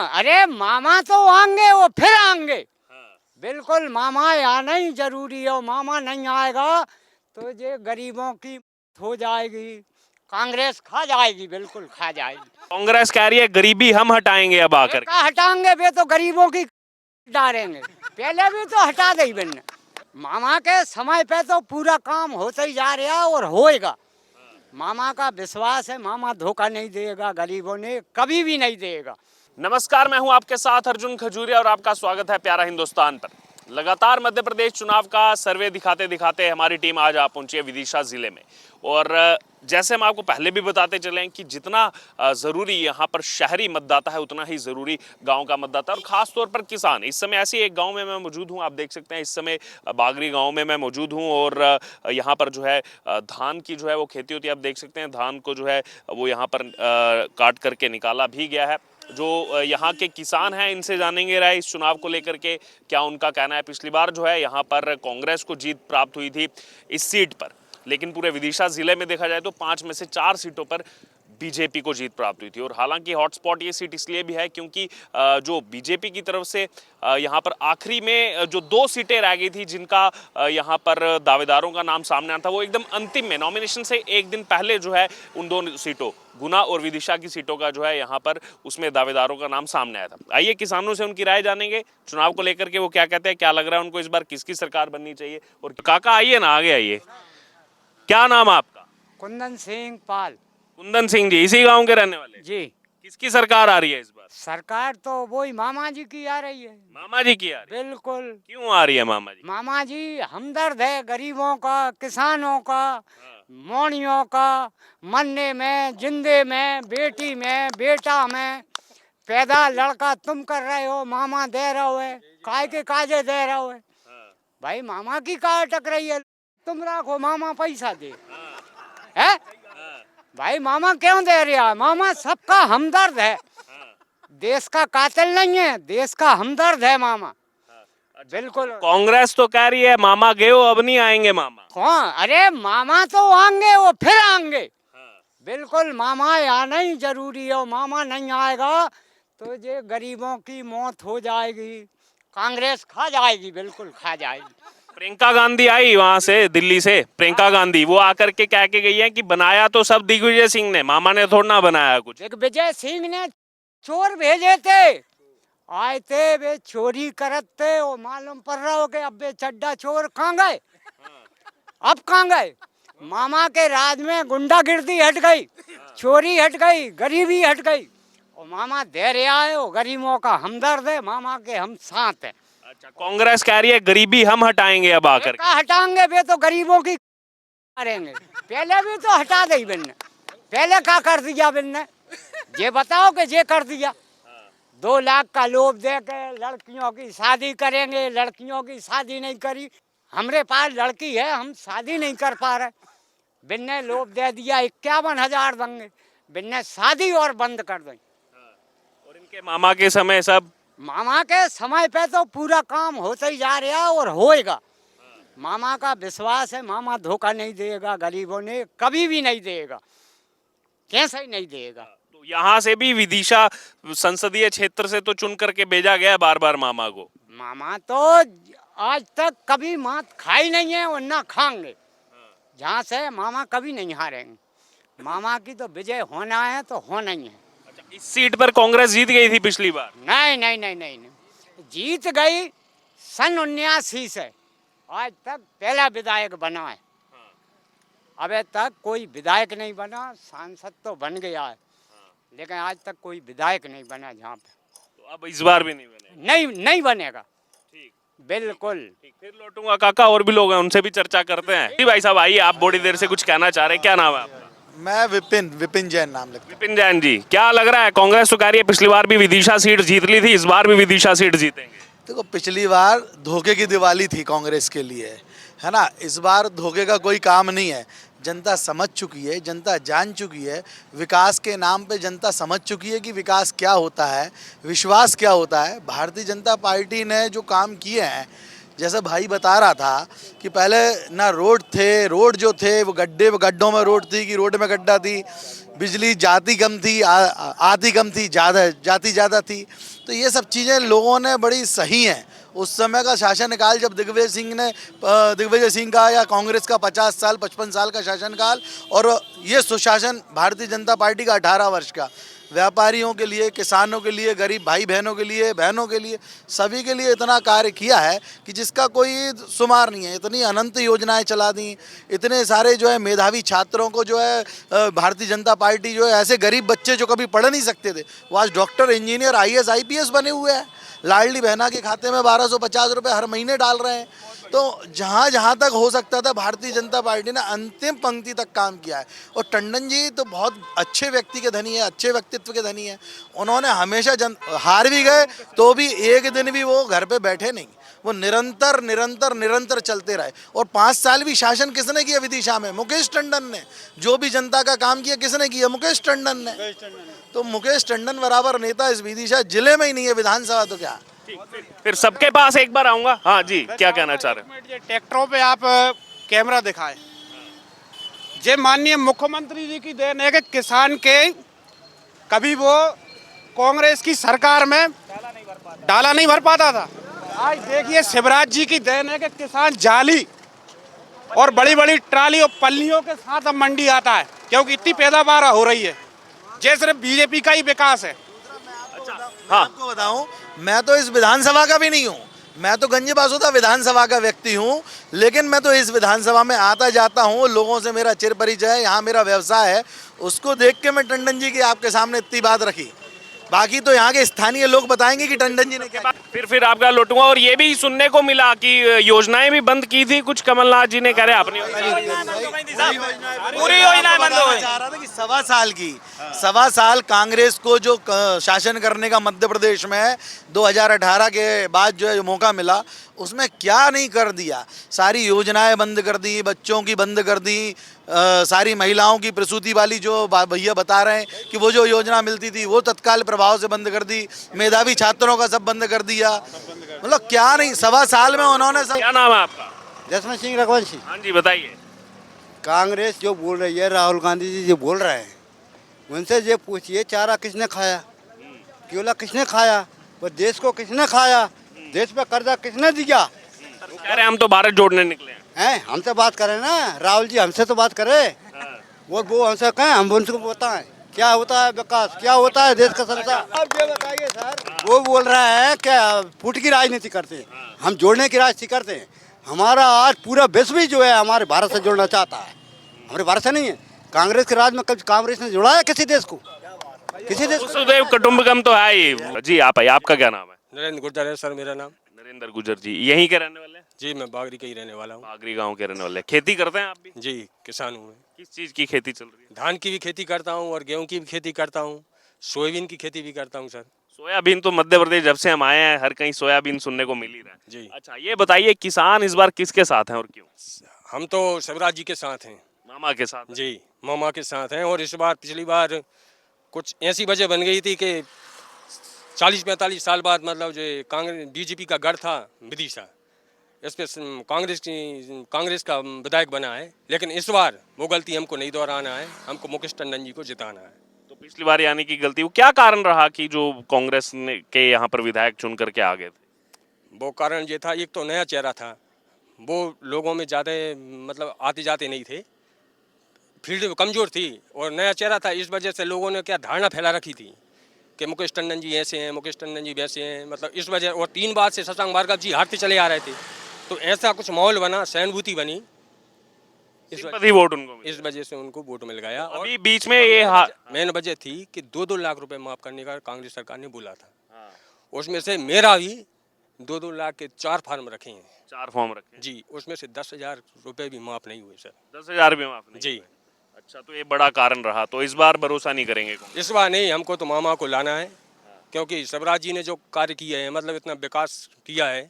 अरे मामा तो आएंगे, वो फिर आएंगे। बिल्कुल मामा आना ही जरूरी है। मामा नहीं आएगा तो ये गरीबों की हो जाएगी, कांग्रेस खा जाएगी, बिल्कुल खा जाएगी। कांग्रेस कह रही है गरीबी हम हटाएंगे अब आकर के। हटाएंगे वे तो गरीबों की डालेंगे, पहले भी तो हटा दे बिन। मामा के समय पे तो पूरा काम होता ही जा रहा और होएगा। मामा का विश्वास है, मामा धोखा नहीं देगा, गरीबों ने कभी भी नहीं देगा। नमस्कार, मैं हूं आपके साथ अर्जुन खजूरिया और आपका स्वागत है प्यारा हिंदुस्तान पर। लगातार मध्य प्रदेश चुनाव का सर्वे दिखाते दिखाते हमारी टीम आज आ पहुंची है विदिशा जिले में। और जैसे हम आपको पहले भी बताते चले कि जितना ज़रूरी यहाँ पर शहरी मतदाता है उतना ही ज़रूरी गांव का मतदाता है, और ख़ास तौर पर किसान। इस समय ऐसे एक गांव में मैं मौजूद हूँ, आप देख सकते हैं इस समय बागरी गांव में मैं मौजूद हूँ। और यहाँ पर जो है धान की जो है वो खेती होती है। आप देख सकते हैं धान को जो है वो यहाँ पर काट करके निकाला भी गया है। जो यहाँ के किसान हैं इनसे जानेंगे राय इस चुनाव को लेकर के, क्या उनका कहना है। पिछली बार जो है यहाँ पर कांग्रेस को जीत प्राप्त हुई थी इस सीट पर, लेकिन पूरे विदिशा जिले में देखा जाए तो 5 में से 4 सीटों पर बीजेपी को जीत प्राप्त हुई थी। और हालांकि हॉटस्पॉट ये सीट इसलिए भी है क्योंकि जो बीजेपी की तरफ से यहाँ पर आखिरी में जो 2 सीटें रह गई थी जिनका यहाँ पर दावेदारों का नाम सामने आया था, वो एकदम अंतिम में नॉमिनेशन से एक दिन पहले जो है उन 2 सीटों गुना और विदिशा की सीटों का जो है यहाँ पर उसमें दावेदारों का नाम सामने आया था। आइए किसानों से उनकी राय जानेंगे चुनाव को लेकर के, वो क्या कहते हैं, क्या लग रहा है उनको इस बार किसकी सरकार बननी चाहिए। और काका आइए ना, आगे आइए। क्या नाम आपका? कुंदन सिंह पाल। कुंदन सिंह जी, इसी गांव के रहने वाले जी। किसकी सरकार आ रही है इस बार? सरकार तो वही मामा जी की आ रही है। मामा जी की आ रही है? बिल्कुल। क्यों आ रही है मामा जी? मामा जी हमदर्द है गरीबों का, किसानों का, मोनियों का। मरने में, जिंदे में, बेटी में, बेटा में, पैदा लड़का तुम कर रहे हो, मामा दे रहे हो, काय के काजे दे रहे हो। भाई मामा की का अटक रही है, तुम रखो, मामा पैसा दे है। भाई मामा क्यों दे रहा है? मामा सबका हमदर्द है, देश का कातिल नहीं है, देश का हमदर्द है मामा। बिल्कुल। कांग्रेस तो कह रही है मामा गए हो, अब नहीं आएंगे मामा। कौन? अरे मामा तो आएंगे, वो फिर आएंगे। बिल्कुल मामा आना ही जरूरी है। मामा नहीं आएगा तो ये गरीबों की मौत हो जाएगी, कांग्रेस खा जाएगी, बिल्कुल खा जाएगी। प्रियंका गांधी आई वहां से, दिल्ली से प्रियंका गांधी, वो आकर के कह के गई है कि बनाया तो सब दिग्विजय सिंह ने, मामा ने थोड़ा ना बनाया कुछ। दिग्विजय सिंह ने चोर भेजे थे, आए थे वे चोरी करते, वो मालूम पड़ रहा हो कि अब वे चड्डा चोर कहाँ गए, अब कहाँ गए। मामा के राज में गुंडागिर्दी हट गई, चोरी हट गई, गरीबी हट गई। और मामा दे रहा है, वो गरीबों का हमदर्द है, मामा के हम साथ है। अच्छा, कांग्रेस कह रही है गरीबी हम हटाएंगे अब आकर के। हटाएंगे वे तो गरीबों की करेंगे, पहले भी तो हटा दी बिन। पहले क्या कर दिया बिन ने, ये बताओ कि ये कर दिया। 2 लाख का लोभ दे के लड़कियों की शादी करेंगे, लड़कियों की शादी नहीं करी। हमरे पास लड़की है, हम शादी नहीं कर पा रहे, बिन ने लोभ दे दिया 51,000 देंगे, बिन ने शादी और बंद कर दें। और इनके मामा के समय सब, मामा के समय पे तो पूरा काम होता ही जा रहा और होएगा। मामा का विश्वास है, मामा धोखा नहीं देगा, गरीबों ने कभी भी नहीं देगा, कैसे ही नहीं देगा। तो यहाँ से भी विदिशा संसदीय क्षेत्र से तो चुन करके भेजा गया बार बार मामा को। मामा तो आज तक कभी मात खाई नहीं है और ना खाएंगे, जहाँ से मामा कभी नहीं हारेंगे। मामा की तो विजय होना है तो होना ही है। अच्छा, इस सीट पर कांग्रेस जीत गई थी पिछली बार? नहीं नहीं नहीं नहीं, नहीं। जीत गई सन 79 से, आज तक पहला विधायक बना है। अबे तक कोई विधायक नहीं बना, सांसद तो बन गया है, लेकिन आज तक कोई विधायक नहीं बना जहाँ पे। तो अब इस बार भी नहीं बनेगा? नहीं बनेगा। ठीक, बिल्कुल। ठीक, फिर लौटूंगा काका, और भी लोग हैं उनसे भी चर्चा करते हैं। जी भाई साहब आइए, आप बड़ी देर से कुछ कहना चाह रहे हैं, क्या नाम है आपका? मैं विपिन जैन नाम लगता है। विपिन जैन जी, क्या लग रहा है, कांग्रेस तो कह रही है पिछली बार भी विदिशा सीट जीत ली थी, इस बार भी विदिशा सीट जीतेंगे? देखो पिछली बार धोखे की दिवाली थी कांग्रेस के लिए, है ना। इस बार धोखे का कोई काम नहीं है, जनता समझ चुकी है, जनता जान चुकी है। विकास के नाम पे जनता समझ चुकी है कि विकास क्या होता है, विश्वास क्या होता है। भारतीय जनता पार्टी ने जो काम किए हैं, जैसे भाई बता रहा था कि पहले ना रोड थे, रोड जो थे वो गड्ढों में रोड थी कि रोड में गड्ढा थी, बिजली जाती कम थी, आती कम थी, ज़्यादा जाती ज़्यादा थी। तो ये सब चीज़ें लोगों ने बड़ी सही हैं। उस समय का शासनकाल जब दिग्विजय सिंह का या कांग्रेस का 50 साल 55 साल का शासनकाल, और ये सुशासन भारतीय जनता पार्टी का 18 वर्ष का, व्यापारियों के लिए, किसानों के लिए, गरीब भाई बहनों के लिए, बहनों के लिए, सभी के लिए इतना कार्य किया है कि जिसका कोई शुमार नहीं है। इतनी अनंत योजनाएं चला दी, इतने सारे जो है मेधावी छात्रों को जो है भारतीय जनता पार्टी जो है, ऐसे गरीब बच्चे जो कभी पढ़ नहीं सकते थे वो आज डॉक्टर, इंजीनियर, IAS IPS बने हुए हैं। लाडली बहना के खाते में 1250 रुपये हर महीने डाल रहे हैं। तो जहाँ जहाँ तक हो सकता था भारतीय जनता पार्टी ने अंतिम पंक्ति तक काम किया है। और टंडन जी तो बहुत अच्छे व्यक्ति के धनी है, अच्छे व्यक्तित्व के धनी है। उन्होंने हमेशा हार भी गए तो भी एक दिन भी वो घर पे बैठे नहीं, वो निरंतर निरंतर निरंतर चलते रहे। और 5 साल भी शासन किसने किया विदिशा में? मुकेश टंडन ने। जो भी जनता का काम किया किसने किया? मुकेश टंडन ने। तो मुकेश टंडन बराबर नेता इस विदिशा जिले में ही नहीं है, विधानसभा तो क्या। फिर सबके पास एक बार आऊंगा। हाँ जी, क्या कहना चाह रहे हैं? ट्रैक्टरों पे आप कैमरा दिखाएं। जे माननीय मुख्यमंत्री जी की देन है कि किसान के कभी वो कांग्रेस की सरकार में डाला नहीं भर पाता था। आज देखिए शिवराज जी की देन है कि किसान जाली और बड़ी बड़ी ट्राली और पल्लियों के साथ अब मंडी आता है, क्योंकि इतनी पैदावार हो रही है। ये सिर्फ बीजेपी का ही विकास है। हाँ, आपको बताऊं, मैं तो इस विधानसभा का भी नहीं हूँ, मैं तो गंज बासुदा विधानसभा का व्यक्ति हूँ, लेकिन मैं तो इस विधानसभा में आता जाता हूँ, लोगों से मेरा चिर परिचय है, यहाँ मेरा व्यवसाय है। उसको देख के मैं टंडन जी की आपके सामने इतनी बात रखी। बाकी तो यहाँ के स्थानीय लोग बताएंगे कि टंडन जी ने क्या। फिर आपका लौटूंगा। और ये भी सुनने को मिला कि योजनाएं भी बंद की थी कुछ, कमलनाथ जी ने करे अपनी पूरी योजनाएं बंद हो गई। चाह रहा था कि 1.25 साल कांग्रेस को जो शासन करने का मध्य प्रदेश में 2018 के बाद जो है मौका मिला, उसमें क्या नहीं कर दिया। सारी योजनाएं बंद कर दी, बच्चों की बंद कर दी, सारी महिलाओं की प्रसूति वाली जो भैया बता रहे हैं कि वो जो योजना मिलती थी वो तत्काल प्रभाव से बंद कर दी, मेधावी छात्रों का सब बंद कर दिया। मतलब क्या नहीं, 1.25 साल में उन्होंने सब। क्या नाम है आपका? जसवंत सिंह रघुवंशी। हाँ जी, बताइए। कांग्रेस जो बोल रही है, राहुल गांधी जी जो बोल रहे हैं, उनसे ये पूछिए चारा किसने खाया, केला किसने खाया, वो देश को किसने खाया, देश पे कर्जा किसने दिया। कह रहे हम तो भारत जोड़ने निकले हैं, हमसे बात करें ना, राहुल जी हमसे तो बात करें। वो हमसे कहें, हम उनको बताएं क्या होता है विकास, क्या होता है देश का संसार। अब ये बताइए सर, वो बोल रहा है क्या फूट की राजनीति करते हैं, हम जोड़ने की राजनीति करते हैं। हमारा आज पूरा विश्व ही जो है हमारे भारत से जोड़ना चाहता है, हमारे भारत से नहीं है। कांग्रेस के राज में कभी कांग्रेस ने जोड़ा है किसी देश को? किसी देश को? वसुदेव कुटुंबकम तो है ही। जी आप आइए, आपका क्या नाम है? नरेंद्र गुर्जर है सर मेरा नाम। नरेंद्र गुजर जी यहीं के रहने वाले हैं? जी मैं बागरी का ही रहने वाला हूँ। बागरी गांव के रहने वाले हैं। खेती करते हैं आप भी? जी किसान हूँ मैं। किस चीज की खेती चल रही है? धान की भी खेती करता हूँ और गेहूँ की भी खेती करता हूँ, सोयाबीन की खेती भी करता हूँ सर। सोयाबीन तो मध्य प्रदेश जब से हम आए हैं हर कहीं सोयाबीन सुनने को मिल ही रहा है। जी। अच्छा ये बताइए, किसान इस बार किसके साथ हैं और क्यों? हम तो शिवराज जी के साथ हैं। मामा के साथ? जी मामा के साथ हैं। और इस बार पिछली बार कुछ ऐसी वजह बन गई थी कि 40-45 साल बाद मतलब जो कांग्रेस बीजेपी का गढ़ था विदिशा, इस पे कांग्रेस का विधायक बना है। लेकिन इस बार वो गलती हमको नहीं दोहराना है, हमको मुकेश टंडन जी को जिताना है। तो पिछली बार यानी कि गलती, वो क्या कारण रहा कि जो कांग्रेस ने के यहाँ पर विधायक चुन करके आ गए थे? वो कारण ये था, एक तो नया चेहरा था, वो लोगों में ज़्यादा मतलब आते जाते नहीं थे, फील्ड कमज़ोर थी और नया चेहरा था। इस वजह से लोगों ने क्या धारणा फैला रखी थी कि मुकेश टंडन जी ऐसे हैं, मुकेश टंडन जी वैसे हैं, मतलब इस वजह। और 3 बार से शशांक भार्गव जी हारते चले आ रहे थे, तो ऐसा कुछ माहौल बना, सहानुभूति बनी, सिंपैथी वोट उनको मिला। इस वजह से उनको वोट मिल गया। और अभी बीच में ये मेन वजह थी कि 2-2 लाख रुपए माफ़ करने का कांग्रेस सरकार ने बोला था। उसमें से मेरा भी 2-2 लाख के 4 फार्म रखे हैं। 4 फॉर्म रखे जी, उसमें से 10,000 रुपये भी माफ़ नहीं हुए सर। 10,000 भी माफ नहीं? जी। अच्छा, तो ये बड़ा कारण रहा। तो इस बार भरोसा नहीं करेंगे कौन? इस बार नहीं, हमको तो मामा को लाना है, क्योंकि शिवराज जी ने जो कार्य किए हैं, मतलब इतना विकास किया है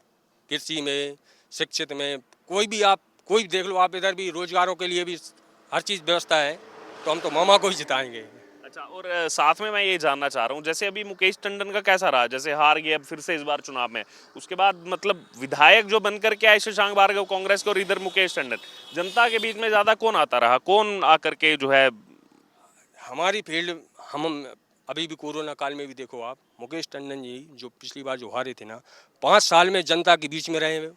कृषि में, शिक्षित में, कोई भी देख लो आप, इधर भी रोजगारों के लिए भी हर चीज़ व्यवस्था है, तो हम तो मामा को ही जिताएंगे। अच्छा, और साथ में मैं ये जानना चाह रहा हूँ, जैसे अभी मुकेश टंडन का कैसा रहा, जैसे हार गए अब फिर से इस बार चुनाव में, उसके बाद मतलब विधायक जो बनकर के आए शशांक भार्गव कांग्रेस के और इधर मुकेश टंडन, जनता के बीच में ज्यादा कौन आता रहा, कौन आकर के जो है हमारी फील्ड हम अभी भी कोरोना काल में भी देखो आप, मुकेश टंडन जी जो पिछली बार जो हारे थे ना, 5 साल में जनता के बीच में रहे हैं,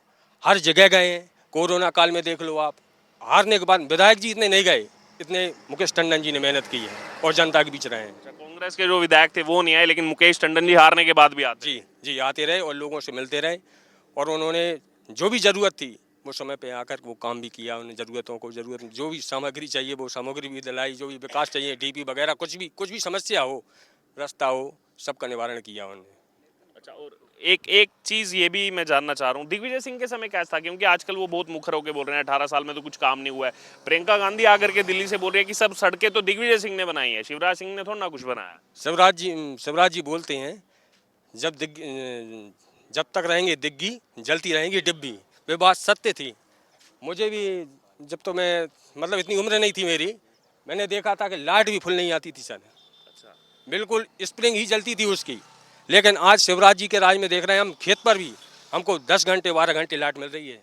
हर जगह गए हैं। कोरोना काल में देख लो आप, हारने के बाद विधायक जी इतने नहीं गए, इतने मुकेश टंडन जी ने मेहनत की है और जनता के बीच रहे हैं। कांग्रेस के जो विधायक थे वो नहीं आए, लेकिन मुकेश टंडन जी हारने के बाद भी आते। जी जी, आते रहे और लोगों से मिलते रहे, और उन्होंने जो भी ज़रूरत थी वो समय पे आकर वो काम भी किया। उन्हें ज़रूरतों को ज़रूरत जो भी सामग्री चाहिए वो सामग्री भी दिलाई, जो भी विकास चाहिए डीपी वगैरह कुछ भी समस्या हो, रास्ता हो, सबका निवारण किया उन्होंने। अच्छा, और एक चीज ये भी मैं जानना चाह रहा हूँ, दिग्विजय सिंह के समय कैसा था? क्योंकि आजकल वो बहुत मुखर होकर बोल रहे हैं 18 साल में तो कुछ काम नहीं हुआ है। प्रियंका गांधी आकर के दिल्ली से बोल रही है कि सब सड़कें तो दिग्विजय सिंह ने बनाई है, शिवराज सिंह ने थोड़ा ना कुछ बनाया। शिवराज जी बोलते हैं जब तक रहेंगे दिग्गी जलती रहेंगी डिब्बी, वे बात सत्य थी। मुझे भी जब तो मैं मतलब इतनी उम्र नहीं थी मेरी, मैंने देखा था कि लाइट भी फुल नहीं आती थी सर। अच्छा, बिल्कुल स्प्रिंग ही जलती थी उसकी। लेकिन आज शिवराज जी के राज में देख रहे हैं हम, खेत पर भी हमको 10 घंटे 12 घंटे लाइट मिल रही है,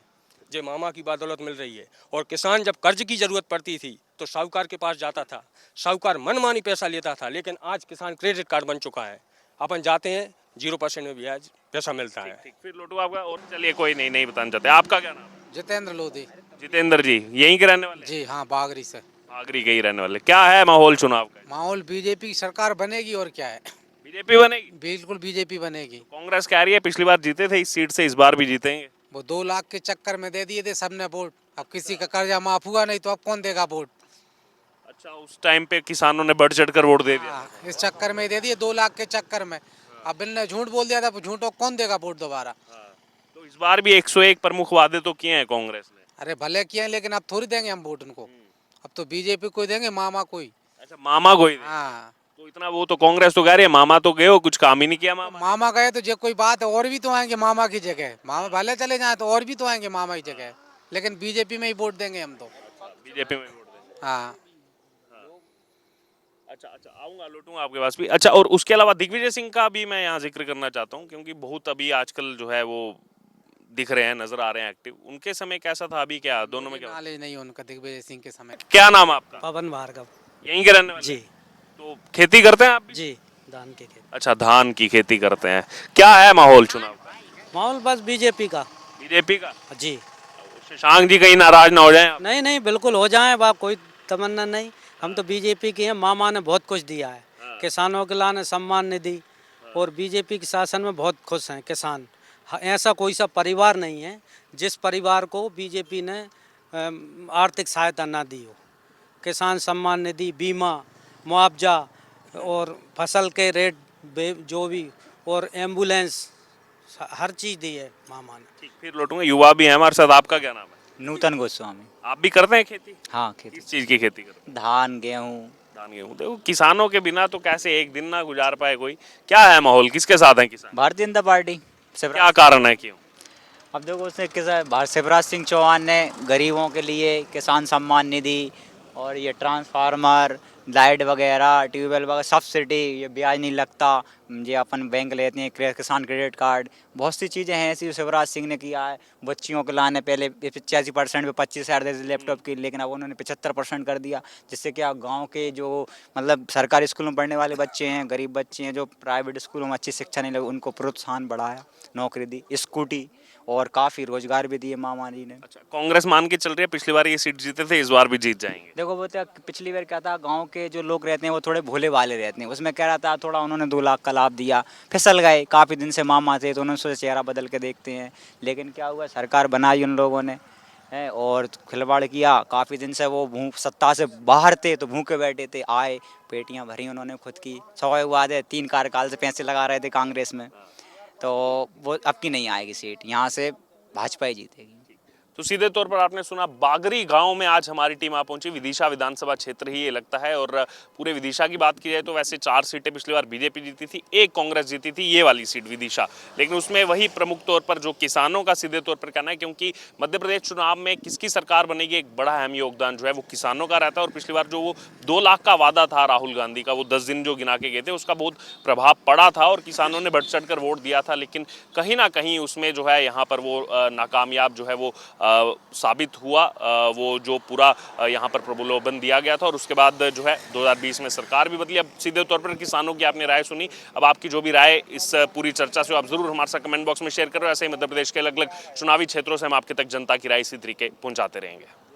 जो मामा की बदौलत मिल रही है। और किसान जब कर्ज की ज़रूरत पड़ती थी तो साहूकार के पास जाता था, साहूकार मनमानी पैसा लेता था। लेकिन आज किसान क्रेडिट कार्ड बन चुका है, अपन जाते हैं 0% में ब्याज पैसा मिलता है। ठीक, फिर लोटू आपका। और चलिए कोई नहीं बताना चाहते, आपका क्या नाम है? जितेंद्र लोधी। जितेंद्र जी यहीं के रहने वाले? जी हाँ, बागरी से। आगरी के ही रहने वाले। क्या है माहौल चुनाव का? माहौल बीजेपी की सरकार बनेगी और क्या है। बीजेपी बनेगी? बिल्कुल बीजेपी बनेगी। कांग्रेस कह रही है पिछली बार जीते थे इस सीट से, इस बार भी जीतेंगे। वो 2 लाख के चक्कर में दे दिए थे सबने वोट, अब किसी का कर्जा माफ हुआ नहीं तो अब कौन देगा वोट। अच्छा, उस टाइम पे किसानों ने बढ़ चढ़ कर वोट दे दिया। हाँ, इस चक्कर में ही दे दिए 2 लाख के चक्कर में। अब बिल ने झूठ बोल दिया था, झूठों कौन देगा वोट दोबारा। तो इस बार भी 101 प्रमुख वादे तो किए हैं कांग्रेस ने। अरे भले किए हैं, लेकिन अब थोड़ी देंगे हम वोट उनको। अब तो बीजेपी को देंगे, मामा कोई। अच्छा, मामा कोई नहीं। हाँ, तो इतना वो तो कांग्रेस तो कह रही है मामा तो गए हो, कुछ काम ही नहीं किया मामा। मामा गए तो जो कोई बात है, और भी तो आएंगे मामा की जगह। मामा भले चले जाए तो और भी तो आएंगे मामा की जगह, लेकिन बीजेपी में ही वोट देंगे हम तो। बीजेपी में वोट देंगे। हाँ, अच्छा अच्छा, आऊंगा लौटूंगा आपके पास भी। अच्छा, और उसके अलावा दिग्विजय सिंह का भी मैं यहाँ जिक्र करना चाहता हूँ, क्योंकि बहुत अभी आजकल जो है वो दिख रहे हैं, नजर आ रहे हैं एक्टिव। उनके समय कैसा था, अभी क्या, दोनों में क्या? नॉलेज नहीं उनका दिग्विजय सिंह के समय। क्या नाम है आपका? पवन भार्गव। यहीं के रहने वाले? जी तो खेती करते हैं आप भी? जी, धान के खेत। अच्छा, धान की खेती करते हैं। क्या है माहौल चुनाव का? माहौल बस बीजेपी का। बीजेपी का? जी, शशांक जी कहीं नाराज ना हो जाए आप? नहीं नहीं, बिल्कुल हो जाए बाप, कोई तमन्ना नहीं। हम तो बीजेपी के हैं, मामा ने बहुत कुछ दिया है, किसानों के लाने सम्मान निधि, और बीजेपी के शासन में बहुत खुश हैं किसान। ऐसा कोई सा परिवार नहीं है जिस परिवार को बीजेपी ने आर्थिक सहायता ना दी हो। किसान सम्मान निधि, बीमा, मुआवजा और फसल के रेट जो भी, और एम्बुलेंस, हर चीज़ दी है मामा ने। ठीक, फिर लौटूंगा। युवा भी है हमारे साथ। आपका क्या नाम है? नूतन गोस्वामी। आप भी करते हैं खेती? हाँ, खेती। किस चीज की खेती करते हैं? धान, गेहूँ। धान गेहूँ। देखो, किसानों के बिना तो कैसे एक दिन ना गुजार पाए कोई। क्या है माहौल, किसके साथ है किसान? भारतीय जनता पार्टी। क्या कारण है, क्यों? अब देखो उसने शिवराज सिंह चौहान ने गरीबों के लिए किसान सम्मान निधि और ये ट्रांसफार्मर, लाइट वगैरह, ट्यूबवेल वगैरह, सब्सिडी, ये ब्याज नहीं लगता, ये अपन बैंक लेते हैं, किसान क्रेडिट कार्ड, बहुत सी चीज़ें हैं ऐसी जो शिवराज सिंह ने किया है। बच्चियों को लाने पहले 85% पे 25,000 देते लैपटॉप की, लेकिन अब उन्होंने 75% कर दिया, जिससे क्या गांव के जो मतलब सरकारी स्कूलों में पढ़ने वाले बच्चे हैं, गरीब बच्चे हैं, जो प्राइवेट स्कूलों में अच्छी शिक्षा नहीं लगी, उनको प्रोत्साहन बढ़ाया, नौकरी दी, स्कूटी, और काफ़ी रोजगार भी दिए मामा जी ने। अच्छा, कांग्रेस मान के चल रही है पिछली बार ये सीट जीते थे, इस बार भी जीत जाएंगे। देखो वो तो पिछली बार क्या था, गांव के जो लोग रहते हैं वो थोड़े भोले वाले रहते हैं, उसमें क्या रहता है, थोड़ा उन्होंने 2 लाख का लाभ दिया, फिसल गए। काफ़ी दिन से मामा थे तो उन्होंने सोचा चेहरा बदल के देखते हैं, लेकिन क्या हुआ, सरकार बनाई उन लोगों ने है और खिलवाड़ किया। काफ़ी दिन से वो सत्ता से बाहर थे तो भूखे बैठे थे, आए, पेटियाँ भरी उन्होंने खुद की। 100 वादे 3 कार्यकाल से पैसे लगा रहे थे कांग्रेस में, तो वो अब की नहीं आएगी सीट, यहाँ से भाजपा ही जीतेगी। तो सीधे तौर पर आपने सुना, बागरी गांव में आज हमारी टीम आ पहुंची। विदिशा विधानसभा क्षेत्र ही ये लगता है, और पूरे विदिशा की बात की जाए तो वैसे 4 सीटें पिछली बार बीजेपी जीती थी, 1 कांग्रेस जीती थी, ये वाली सीट विदिशा। लेकिन उसमें वही प्रमुख तौर पर जो किसानों का सीधे तौर पर कहना है, क्योंकि मध्य प्रदेश चुनाव में किसकी सरकार बनेगी, एक बड़ा अहम योगदान जो है वो किसानों का रहता है। और पिछली बार जो वो 2 लाख का वादा था राहुल गांधी का, वो 10 दिन जो गिना के गए थे, उसका बहुत प्रभाव पड़ा था और किसानों ने बढ़ चढ़ कर वोट दिया था। लेकिन कहीं ना कहीं उसमें जो है यहाँ पर वो नाकामयाब जो है वो साबित हुआ वो जो पूरा यहाँ पर प्रलोभन दिया गया था, और उसके बाद जो है 2020 में सरकार भी बदली। अब सीधे तौर पर किसानों की आपने राय सुनी, अब आपकी जो भी राय इस पूरी चर्चा से आप जरूर हमारे साथ कमेंट बॉक्स में शेयर करो। ऐसे ही मध्य प्रदेश के अलग अलग चुनावी क्षेत्रों से हम आपके तक जनता की राय इसी तरीके पहुंचाते रहेंगे।